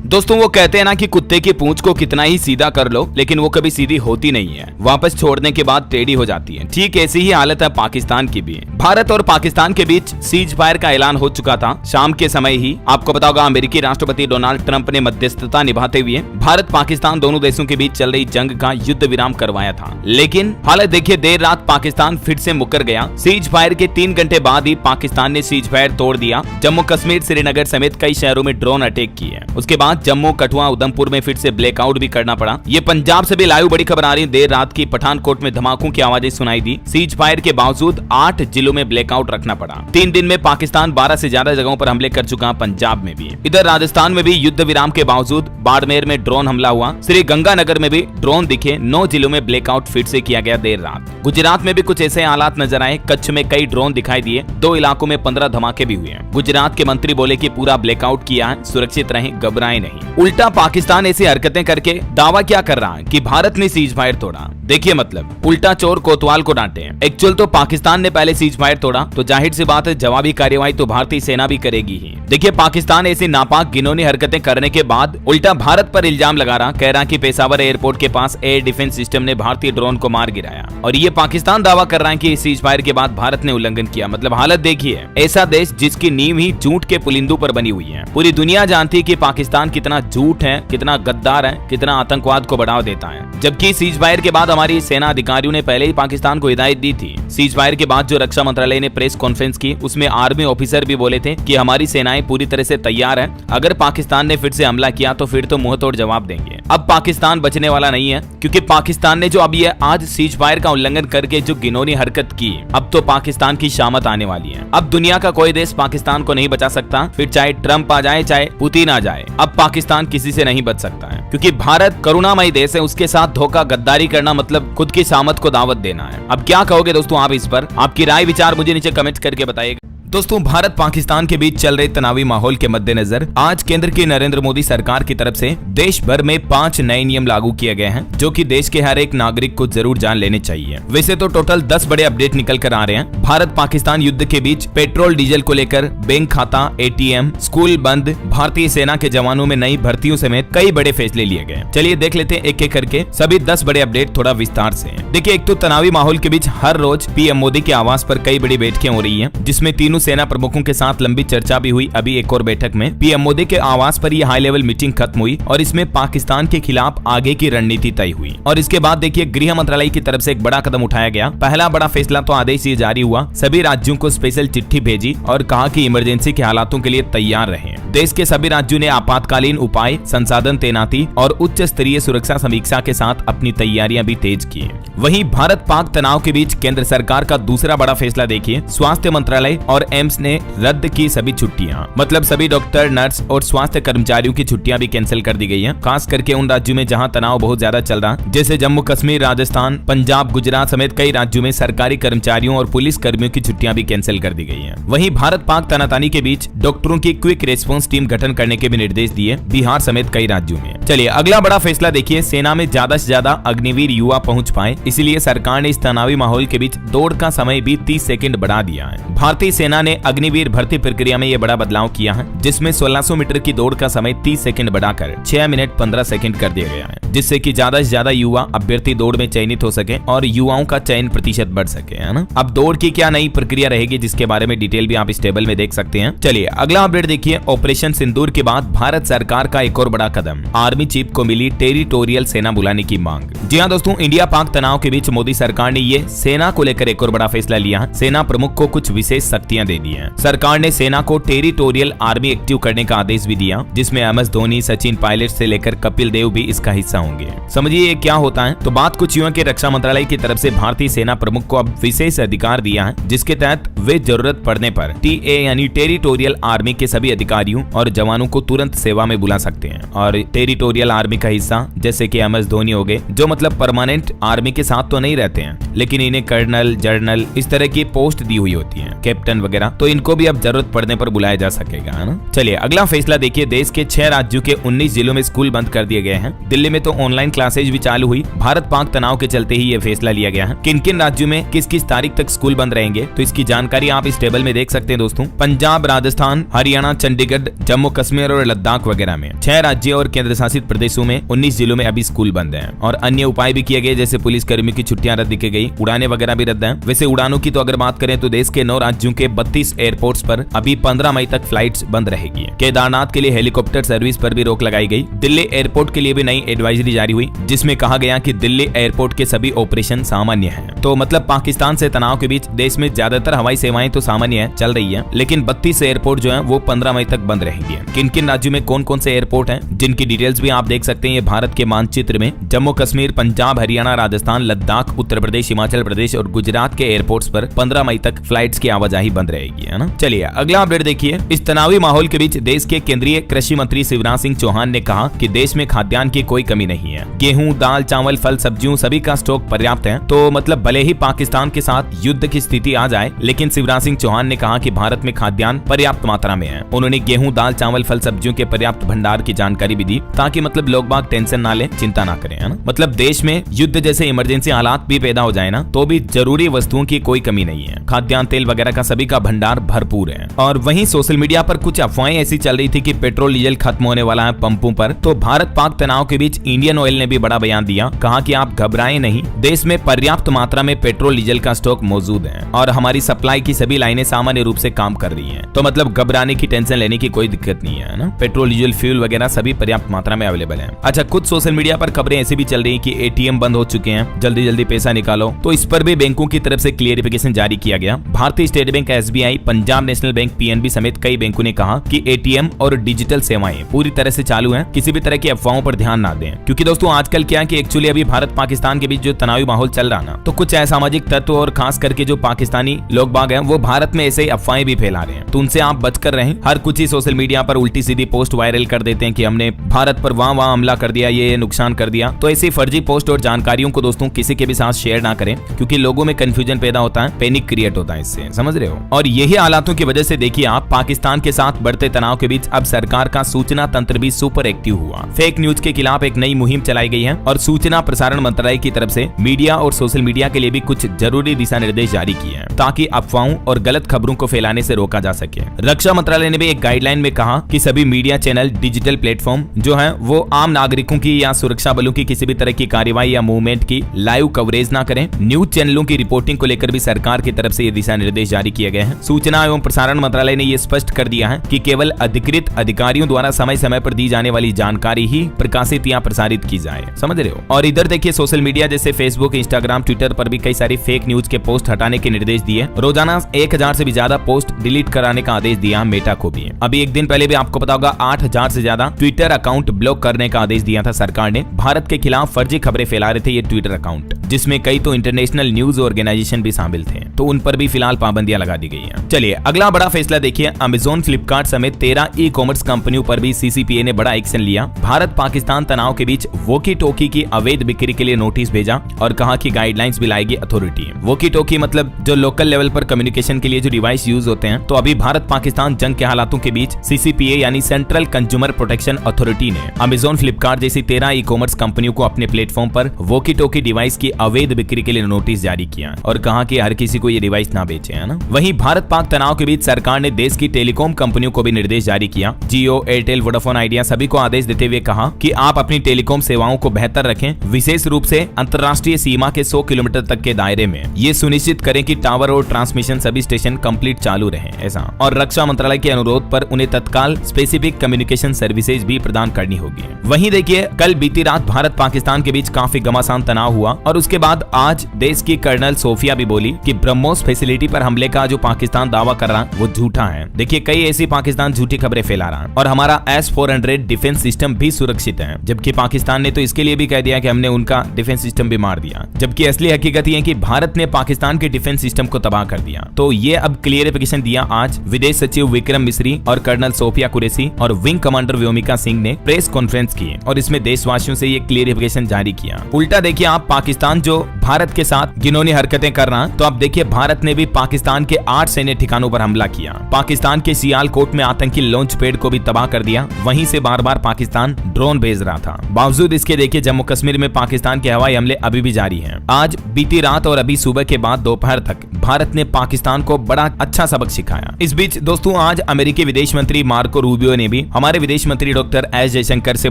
दोस्तों वो कहते हैं ना कि कुत्ते की पूंछ को कितना ही सीधा कर लो लेकिन वो कभी सीधी होती नहीं है, वापस छोड़ने के बाद टेढ़ी हो जाती है। ठीक ऐसी ही हालत है पाकिस्तान की भी। भारत और पाकिस्तान के बीच सीज फायर का ऐलान हो चुका था शाम के समय ही। आपको पता होगा अमेरिकी राष्ट्रपति डोनाल्ड ट्रंप ने मध्यस्थता निभाते हुए भारत पाकिस्तान दोनों देशों के बीच चल रही जंग का युद्ध विराम करवाया था। लेकिन हालत देखिए, देर रात पाकिस्तान फिर से मुकर गया। सीज फायर के 3 घंटे बाद ही पाकिस्तान ने सीज फायर तोड़ दिया। जम्मू कश्मीर, श्रीनगर समेत कई शहरों में ड्रोन अटैक किए। उसके बाद जम्मू, कठुआ, उधमपुर में फिर से ब्लैकआउट भी करना पड़ा। ये पंजाब से भी लाइव बड़ी खबर आ रही है। देर रात की पठानकोट में धमाकों की आवाजें सुनाई दी। सीज फायर के बावजूद 8 जिलों में ब्लैकआउट रखना पड़ा। 3 दिन में पाकिस्तान 12 से ज्यादा जगहों पर हमले कर चुका। पंजाब में भी, इधर राजस्थान में भी युद्ध विराम के बावजूद बाड़मेर में ड्रोन हमला हुआ। श्री गंगानगर में भी ड्रोन दिखे। 9 जिलों में ब्लैकआउट फिर से किया गया देर रात। गुजरात में भी कुछ ऐसे हालात नजर आए। कच्छ में कई ड्रोन दिखाई दिए। 2 इलाकों में 15 धमाके भी हुए। गुजरात के मंत्री बोले कि पूरा ब्लैकआउट किया है, सुरक्षित रहें, घबराएं नहीं। उल्टा पाकिस्तान ऐसी हरकतें करके दावा क्या कर रहा है कि भारत ने सीज फायर तोड़ा। देखिए मतलब उल्टा चोर कोतवाल को डांटे। एक्चुअल तो पाकिस्तान ने पहले सीज फायर तोड़ा, तो जाहिर सी बात है जवाबी कार्यवाही तो भारतीय सेना भी करेगी ही। देखिए पाकिस्तान ऐसी नापाक घिनौनी हरकतें करने के बाद उल्टा भारत पर इल्जाम लगा रहा, कह रहा कि पेशावर एयरपोर्ट के पास एयर डिफेंस सिस्टम ने भारतीय ड्रोन को मार गिराया। और ये पाकिस्तान दावा कर रहा है कि सीज फायर के बाद भारत ने उल्लंघन किया। मतलब हालत देखिए, ऐसा देश जिसकी नींव ही झूठ के पुलिंदू पर बनी हुई है। पूरी दुनिया जानती है कि पाकिस्तान कितना झूठ है, कितना गद्दार है, कितना आतंकवाद को बढ़ावा देता है। जबकि सीज फायर के बाद हमारी सेना अधिकारियों ने पहले ही पाकिस्तान को हिदायत दी थी। सीज फायर के बाद जो रक्षा मंत्रालय ने प्रेस कॉन्फ्रेंस की, उसमें आर्मी ऑफिसर भी बोले थे कि हमारी सेनाएं पूरी तरह से तैयार है। अगर पाकिस्तान ने फिर से हमला किया तो फिर तो मुंहतोड़ जवाब देंगे। अब पाकिस्तान बचने वाला नहीं है, क्योंकि पाकिस्तान ने जो अब ये आज सीज फायर का उल्लंघन करके जो घिनौनी हरकत की, अब तो पाकिस्तान की शामत आने वाली है। अब दुनिया का कोई देश पाकिस्तान को नहीं बचा सकता, फिर चाहे ट्रंप आ जाए चाहे पुतिन आ जाए। अब पाकिस्तान किसी से नहीं बच सकता है, क्योंकि भारत करुणामयी देश है। उसके साथ धोखा, गद्दारी करना मतलब खुद की शामत को दावत देना है। अब क्या कहोगे दोस्तों आप इस पर? आपकी राय विचार मुझे नीचे कमेंट करके बताइएगा। दोस्तों भारत पाकिस्तान के बीच चल रहे तनावी माहौल के मद्देनजर आज केंद्र की नरेंद्र मोदी सरकार की तरफ से देश भर में 5 नए नियम लागू किए गए हैं, जो कि देश के हर एक नागरिक को जरूर जान लेने चाहिए। वैसे तो टोटल 10 बड़े अपडेट निकल कर आ रहे हैं। भारत पाकिस्तान युद्ध के बीच पेट्रोल डीजल को लेकर बैंक खाता, ATM, स्कूल बंद, भारतीय सेना के जवानों में नई भर्तियों समेत कई बड़े फैसले लिए गए। चलिए देख लेते हैं एक एक करके सभी 10 बड़े अपडेट थोड़ा विस्तार से। देखिए, एक तो तनावी माहौल के बीच हर रोज PM मोदी के आवास पर कई बड़ी बैठकें हो रही है, जिसमें तीनों सेना प्रमुखों के साथ लंबी चर्चा भी हुई। अभी एक और बैठक में PM मोदी के आवास पर यह हाई लेवल मीटिंग खत्म हुई और इसमें पाकिस्तान के खिलाफ आगे की रणनीति तय हुई। और इसके बाद देखिए, गृह मंत्रालय की तरफ से एक बड़ा कदम उठाया गया। पहला बड़ा फैसला तो आदेश ये जारी हुआ, सभी राज्यों को स्पेशल चिट्ठी भेजी और कहा कि इमरजेंसी के हालातों के लिए तैयार रहें। देश के सभी राज्यों ने आपातकालीन उपाय, संसाधन तैनाती और उच्च स्तरीय सुरक्षा समीक्षा के साथ अपनी तैयारियां भी तेज की। वहीं भारत पाक तनाव के बीच केंद्र सरकार का दूसरा बड़ा फैसला देखिए, स्वास्थ्य मंत्रालय और एम्स ने रद्द की सभी छुट्टियां। मतलब सभी डॉक्टर, नर्स और स्वास्थ्य कर्मचारियों की छुट्टियां भी कैंसिल कर दी गई हैं। खास करके उन राज्यों में जहां तनाव बहुत ज्यादा चल रहा, जैसे जम्मू कश्मीर, राजस्थान, पंजाब, गुजरात समेत कई राज्यों में सरकारी कर्मचारियों और पुलिस कर्मियों की छुट्टियां भी कैंसिल कर दी गई हैं। वहीं भारत पाक तनातनी के बीच डॉक्टरों की क्विक रेस्पॉन्स टीम गठन करने के भी निर्देश दिए, बिहार समेत कई राज्यों में। चलिए अगला बड़ा फैसला देखिए, सेना में ज्यादा से ज्यादा अग्निवीर युवा पहुंच पाए, इसलिए सरकार ने इस तनावी माहौल के बीच दौड़ का समय भी 30 सेकंड बढ़ा दिया है। भारतीय सेना ने अग्निवीर भर्ती प्रक्रिया में यह बड़ा बदलाव किया है, जिसमें 1600 मीटर की दौड़ का समय 30 सेकंड बढ़ाकर 6 मिनट 15 सेकंड कर दिया गया है, जिससे कि ज्यादा से ज्यादा युवा अभ्यर्थी दौड़ में चयनित हो सके और युवाओं का चयन प्रतिशत बढ़ सके, है ना। अब दौड़ की क्या नई प्रक्रिया रहेगी, जिसके बारे में डिटेल भी आप इस टेबल में देख सकते हैं। चलिए अगला अपडेट देखिए, ऑपरेशन सिंदूर के बाद भारत सरकार का एक और बड़ा कदम, आर्मी चीफ को मिली टेरिटोरियल सेना बुलाने की मांग। जी हाँ दोस्तों, इंडिया पाक तनाव के बीच मोदी सरकार ने ये सेना को लेकर एक और बड़ा फैसला लिया। सेना प्रमुख को कुछ विशेष शक्तियां दे दी है। सरकार ने सेना को टेरिटोरियल आर्मी एक्टिव करने का आदेश भी दिया, जिसमें MS धोनी, सचिन पायलट से लेकर कपिल देव भी इसका हिस्सा होंगे। समझिए ये क्या होता है। तो बात कुछ यूं है कि रक्षा मंत्रालय की तरफ से भारतीय सेना प्रमुख को अब विशेष अधिकार दिया है, जिसके तहत वे जरूरत पड़ने पर TA यानी टेरिटोरियल आर्मी के सभी अधिकारियों और जवानों को तुरंत सेवा में बुला सकते हैं। और टेरिटोरियल आर्मी का हिस्सा जैसे कि MS धोनी हो गए, जो मतलब परमानेंट आर्मी के साथ तो नहीं रहते हैं, लेकिन इन्हें कर्नल, जर्नल इस तरह की पोस्ट दी हुई होती है, कैप्टन वगैरह, तो इनको भी अब जरूरत पड़ने पर बुलाया जा सकेगा, है ना। चलिए अगला फैसला देखिए, देश के 6 राज्यों के 19 जिलों में स्कूल बंद कर दिए गए हैं। दिल्ली में तो तो ऑनलाइन क्लासेज भी चालू हुई। भारत पाक तनाव के चलते ही ये फैसला लिया गया है। किन किन राज्यों में किस किस तारीख तक स्कूल बंद रहेंगे, तो इसकी जानकारी आप इस टेबल में देख सकते हैं दोस्तों। पंजाब, राजस्थान, हरियाणा, चंडीगढ़, जम्मू कश्मीर और लद्दाख वगैरह में 6 राज्यों और केंद्र शासित प्रदेशों में 19 जिलों में अभी स्कूल बंद हैं। और अन्य उपाय भी किए गए, जैसे पुलिस कर्मियों की छुट्टियां रद्द की गई, उड़ाने वगैरह भी रद्द हैं। वैसे उड़ानों की तो अगर बात करें तो देश के 9 राज्यों के 32 एयरपोर्ट्स पर अभी 15 मई तक फ्लाइट्स बंद रहेगी। केदारनाथ के लिए हेलीकॉप्टर सर्विस पर भी रोक लगाई गई। दिल्ली एयरपोर्ट के लिए भी नई एडवाइजरी जारी हुई, जिसमें कहा गया कि दिल्ली एयरपोर्ट के सभी ऑपरेशन सामान्य हैं। तो मतलब पाकिस्तान से तनाव के बीच देश में ज्यादातर हवाई सेवाएं तो सामान्य है, चल रही है, लेकिन 32 एयरपोर्ट जो है वो 15 मई तक बंद रहेंगे। किन किन राज्यों में कौन कौन से एयरपोर्ट हैं, जिनकी डिटेल्स भी आप देख सकते हैं ये भारत के मानचित्र में। जम्मू कश्मीर, पंजाब, हरियाणा, राजस्थान, लद्दाख, उत्तर प्रदेश, हिमाचल प्रदेश और गुजरात के एयरपोर्ट्स पर 15 मई तक फ्लाइट्स की आवाजाही बंद रहेगी, है ना। चलिए अगला अपडेट देखिए। इस तनावी माहौल के बीच देश के केंद्रीय कृषि मंत्री शिवराज सिंह चौहान ने कहा कि देश में खाद्यान्न की कोई कमी नहीं है। गेहूं, दाल, चावल, फल, सब्जियों सभी का स्टॉक पर्याप्त है। तो मतलब भले ही पाकिस्तान के साथ युद्ध की स्थिति आ जाए, लेकिन शिवराज सिंह चौहान ने कहा कि भारत में खाद्यान्न पर्याप्त मात्रा में है। उन्होंने गेहूं, दाल, चावल, फल, सब्जियों के पर्याप्त भंडार की जानकारी भी दी, ताकि मतलब लोग बाग टेंशन ना ले, चिंता ना करें, है ना। मतलब देश में युद्ध जैसे इमरजेंसी हालात भी पैदा हो जाए ना, तो भी जरूरी वस्तुओं की कोई कमी नहीं है। खाद्यान्न, तेल वगैरह का सभी का भंडार भरपूर है। और वहीं सोशल मीडिया पर कुछ अफवाहें ऐसी चल रही थी कि पेट्रोल डीजल खत्म होने वाला है पंपों पर। तो भारत पाक तनाव के बीच इंडियन ऑयल ने भी बड़ा बयान दिया, कहा कि आप घबराएं नहीं, देश में पर्याप्त मात्रा में पेट्रोल डीजल का स्टॉक मौजूद है और हमारी सप्लाई की सभी लाइनें सामान्य रूप से काम कर रही हैं। तो मतलब घबराने की, टेंशन लेने की कोई दिक्कत नहीं है ना। पेट्रोल, डीजल, फ्यूल वगैरह सभी पर्याप्त मात्रा में अवेलेबल है। अच्छा, कुछ सोशल मीडिया पर खबरें ऐसी भी चल रही है कि एटीएम बंद हो चुके हैं, जल्दी जल्दी पैसा निकालो। तो इस पर भी बैंकों की तरफ से क्लियरिफिकेशन जारी किया गया। भारतीय state bank, SBI, Punjab national bank, PNB समेत कई बैंकों ने कहा कि एटीएम और डिजिटल सेवाएं पूरी तरह से चालू हैं, किसी भी तरह की अफवाहों पर ध्यान ना दें। क्योंकि दोस्तों आजकल क्या है कि एक्चुअली अभी भारत पाकिस्तान के बीच जो तनावी माहौल चल रहा ना, तो कुछ असामाजिक तत्व और खास करके जो पाकिस्तानी लोग बाग हैं वो भारत में ऐसे ही अफवाहें भी फैला रहे हैं। तो उनसे आप बचकर रहें। हर कुछ ही सोशल मीडिया पर उल्टी सीधी पोस्ट वायरल कर देते हैं कि हमने भारत पर वहां हमला कर दिया, ये नुकसान कर दिया। तो ऐसी फर्जी पोस्ट और जानकारियों को दोस्तों किसी के भी साथ शेयर ना करें, क्योंकि लोगों में कंफ्यूजन पैदा होता है, पैनिक क्रिएट होता है इससे, समझ रहे हो। और यही हालातों की वजह से देखिए आप, पाकिस्तान के साथ बढ़ते तनाव के बीच अब सरकार का सूचना तंत्र भी सुपर एक्टिव हुआ। फेक न्यूज के खिलाफ एक नई मुहिम चलाई गई है और सूचना प्रसारण मंत्रालय की तरफ से मीडिया और सोशल मीडिया के लिए भी कुछ जरूरी दिशा निर्देश जारी किए हैं, ताकि अफवाहों और गलत खबरों को फैलाने से रोका जा सके। रक्षा मंत्रालय ने भी एक गाइडलाइन में कहा कि सभी मीडिया चैनल, डिजिटल प्लेटफॉर्म जो है वो आम नागरिकों की या सुरक्षा बलों की किसी भी तरह की कार्रवाई या मूवमेंट की लाइव कवरेज ना करें। न्यूज चैनलों की रिपोर्टिंग को लेकर भी सरकार की तरफ से ये दिशा निर्देश जारी किए गए हैं। सूचना एवं प्रसारण मंत्रालय ने ये स्पष्ट कर दिया है कि केवल अधिकृत अधिकारियों द्वारा समय समय पर दी जाने वाली जानकारी ही प्रकाशित या प्रसारित की जाए, समझ रहे हो। और इधर देखिए सोशल मीडिया जैसे फेसबुक, इंस्टाग्राम, ट्विटर पर भी कई सारी फेक न्यूज के पोस्ट हटाने के निर्देश दिए। रोजाना 1000 से भी ज्यादा पोस्ट डिलीट कराने का आदेश दिया मेटा को भी। अभी एक दिन पहले भी आपको पता होगा 8000 से ज्यादा ट्विटर अकाउंट ब्लॉक करने का आदेश दिया था सरकार ने। भारत के खिलाफ फर्जी खबरें फैला रहे थे ये ट्विटर अकाउंट, जिसमें कई तो इंटरनेशनल न्यूज ऑर्गेनाइजेशन भी शामिल थे, तो उन पर भी फिलहाल पाबंदियां लगा दी गई हैं। चलिए अगला बड़ा फैसला देखिए। अमेजोन, फ्लिपकार्ट समेत 13 ई कॉमर्स कंपनियों पर भी सीसीपीए ने बड़ा एक्शन लिया। भारत पाकिस्तान तनाव के बीच वॉकी टॉकी की अवैध बिक्री के लिए नोटिस भेजा और कहा कि गाइडलाइंस भी लाएगी अथॉरिटी। वॉकी टॉकी मतलब जो लोकल लेवल पर कम्युनिकेशन के लिए जो डिवाइस यूज होते हैं। तो अभी भारत पाकिस्तान जंग के हालातों के बीच सीसीपीए यानी सेंट्रल कंज्यूमर प्रोटेक्शन अथॉरिटी ने अमेजोन, फ्लिपकार्ट जैसी 13 ई कॉमर्स कंपनियों को अपने प्लेटफॉर्म पर वॉकी टॉकी डिवाइस की अवैध बिक्री के लिए नोटिस जारी किया और कहा कि हर किसी को ये डिवाइस ना बेचे, है ना। वहीं भारत पाक तनाव के बीच सरकार ने देश की टेलीकॉम कंपनियों को भी निर्देश जारी किया। जियो, एयरटेल, वोडाफोन आइडिया सभी को आदेश देते हुए कहा कि आप अपनी टेलीकॉम सेवाओं को बेहतर रखें, विशेष रूप से अंतर्राष्ट्रीय सीमा के 100 किलोमीटर तक के दायरे में। ये सुनिश्चित करें कि टावर और ट्रांसमिशन सभी स्टेशन कंप्लीट चालू रहे, ऐसा। और रक्षा मंत्रालय के अनुरोध पर उन्हें तत्काल स्पेसिफिक कम्युनिकेशन सर्विसेज भी प्रदान करनी होगी। वहीं देखिए कल बीती रात भारत पाकिस्तान के बीच काफी घमासान तनाव हुआ और उसके बाद आज देश की कर्नल सोफिया भी बोली कि ब्रह्मोस फैसिलिटी पर हमले का जो पाकिस्तान दावा कर रहा वो झूठा है। देखिए कई ऐसी पाकिस्तान झूठी खबरें फैला रहा है और हमारा S-400 डिफेंस सिस्टम भी सुरक्षित है, जबकि पाकिस्तान ने तो इसके लिए भी कह दिया कि हमने उनका डिफेंस सिस्टम भी मार दिया, जबकि असली हकीकत ये है कि भारत ने पाकिस्तान के डिफेंस सिस्टम को तबाह कर दिया। तो ये अब क्लियरिफिकेशन दिया आज विदेश सचिव विक्रम मिस्री और कर्नल सोफिया कुरैशी और विंग कमांडर व्योमिका सिंह ने प्रेस कॉन्फ्रेंस की और इसमें देशवासियों से ये क्लियरिफिकेशन जारी किया। उल्टा देखिए आप, पाकिस्तान जो भारत के साथ घिनौनी हरकतें कर रहा, तो अब देखिए भारत ने भी पाकिस्तान के 8 सैन्य ठिकानों पर हमला किया। पाकिस्तान के सियालकोट में आतंकी लॉन्च पैड को भी तबाह कर दिया। वहीं से बार बार पाकिस्तान ड्रोन भेज रहा था। बावजूद इसके देखिए जम्मू कश्मीर में पाकिस्तान के हवाई हमले अभी भी जारी हैं। आज बीती रात और अभी सुबह के बाद दोपहर तक भारत ने पाकिस्तान को बड़ा अच्छा सबक सिखाया। इस बीच दोस्तों आज अमेरिकी विदेश मंत्री मार्को रूबियो ने भी हमारे विदेश मंत्री डॉक्टर एस जयशंकर से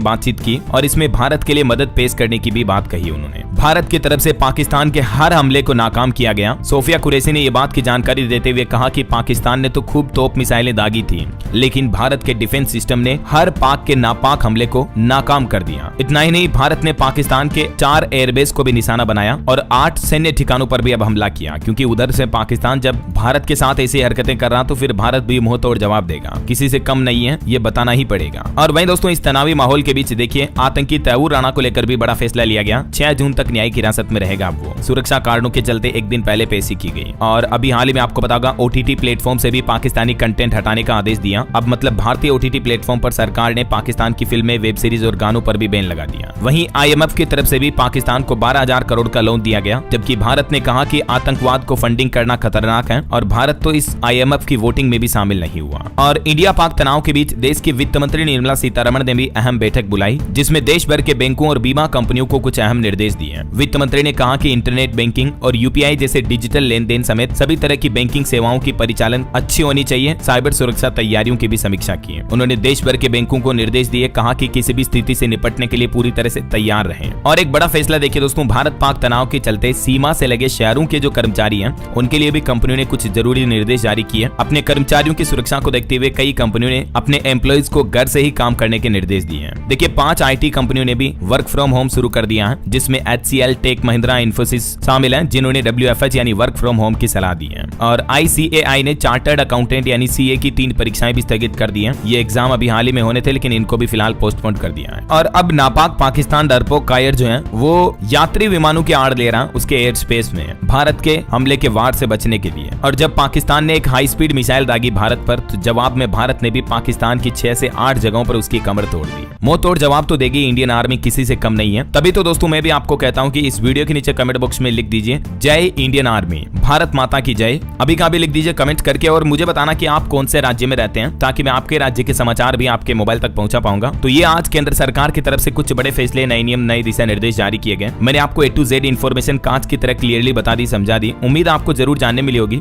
बातचीत की और इसमें भारत के लिए मदद पेश करने की भी बात कही उन्होंने। भारत की तरफ से पाकिस्तान के हर हमले को नाकाम किया गया। सोफिया कुरैशी ने यह बात की जानकारी देते हुए कहा कि पाकिस्तान ने तो खूब तोप मिसाइलें दागी थी, लेकिन भारत के डिफेंस सिस्टम ने हर पाक के नापाक हमले को नाकाम कर दिया। इतना ही नहीं, भारत ने पाकिस्तान के 4 एयरबेस को भी निशाना बनाया और 8 सैन्य ठिकानों पर भी अब हमला किया, क्योंकि उधर से पाकिस्तान जब भारत के साथ ऐसी हरकतें कर रहा तो फिर भारत भी मुंह तोड़ जवाब देगा। किसी से कम नहीं है, ये बताना ही पड़ेगा। और वहीं दोस्तों इस तनावी माहौल के बीच देखिए आतंकी तैमूर राणा को लेकर भी बड़ा फैसला लिया गया। 6 जून तक न्यायिक हिरासत में रहेगा। वो सुरक्षा कारणों के चलते एक दिन पहले पेशी की गई। और अभी हाल ही में आपको बताऊंगा ओटीटी प्लेटफॉर्म से भी पाकिस्तानी कंटेंट हटाने का आदेश दिया। अब मतलब भारतीय ओटीटी प्लेटफॉर्म पर सरकार ने पाकिस्तान की फिल्में, वेब सीरीज और गानों पर भी बैन लगा दिया। वहीं IMF की तरफ से भी पाकिस्तान को 12,000 करोड़ का लोन दिया गया, जबकि भारत ने कहा कि आतंकवाद को फंडिंग करना खतरनाक है और भारत तो इस IMF की वोटिंग में भी शामिल नहीं हुआ। और इंडिया पाक तनाव के बीच देश की वित्त मंत्री निर्मला सीतारमण ने भी अहम बैठक बुलाई, जिसमें देश भर के बैंकों और बीमा कंपनियों को कुछ अहम निर्देश दिए। वित्त मंत्री ने कहा कि इंटरनेट बैंकिंग और UPI जैसे डिजिटल लेन देन समेत सभी तरह की बैंकिंग सेवाओं की परिचालन अच्छी होनी चाहिए। साइबर सुरक्षा तैयारियों की भी समीक्षा की। उन्होंने देश भर के बैंकों को निर्देश दिए, कहा कि किसी भी स्थिति से निपटने के लिए पूरी तरह से तैयार रहें। और एक बड़ा फैसला देखिए दोस्तों, भारत पाक तनाव के चलते सीमा से लगे शहरों के जो कर्मचारी हैं उनके लिए भी कंपनियों ने कुछ जरूरी निर्देश जारी किए। अपने कर्मचारियों की सुरक्षा को देखते हुए कई कंपनियों ने अपने एम्प्लॉइज को घर से ही काम करने के निर्देश दिए हैं। देखिए 5 IT कंपनियों ने भी वर्क फ्रॉम होम शुरू कर दिया है, जिसमें HCL, टेक महिंद्रा, इन्फोसिस शामिल हैं, जिन्होंने WFH यानी वर्क फ्रॉम होम की सलाह दी है। और ICAI ने चार्टर्ड अकाउंटेंट यानी CA की 3 परीक्षाएं भी स्थगित कर दी हैं। ये एग्जाम अभी हाल ही में होने थे, लेकिन इनको भी फिलहाल पोस्टपोन कर दिया है। और अब नापाक पाकिस्तान डरपोक कायर जो है वो यात्री विमानों की आड़ ले रहा है उसके एयर स्पेस में भारत के हमले के वार से बचने के लिए। और जब पाकिस्तान ने एक हाई स्पीड मिसाइल दागी भारत पर, तो जवाब में भारत ने भी पाकिस्तान की 6 से 8 जगहों पर उसकी कमर तोड़ दी। मुंह तोड़ जवाब तो देगी इंडियन आर्मी, किसी से कम नहीं है। तभी तो दोस्तों मैं भी आपको कहता हूं कि इस वीडियो के नीचे कमेंट बॉक्स में लिख दीजिए जय इंडियन आर्मी, भारत माता की जय। अभी का भी लिख दीजिए कमेंट करके और मुझे बताना कि आप कौन से राज्य में रहते हैं, ताकि मैं आपके राज्य के समाचार भी आपके मोबाइल तक पहुंचा पाऊंगा। तो ये आज केंद्र सरकार की तरफ से कुछ बड़े फैसले, नए नियम, नए दिशा निर्देश जारी किए गए। मैंने आपको A to Z इन्फॉर्मेशन कांच की तरह क्लियरली बता दी, समझा दी। उम्मीद आपको जरूर जानने मिली होगी।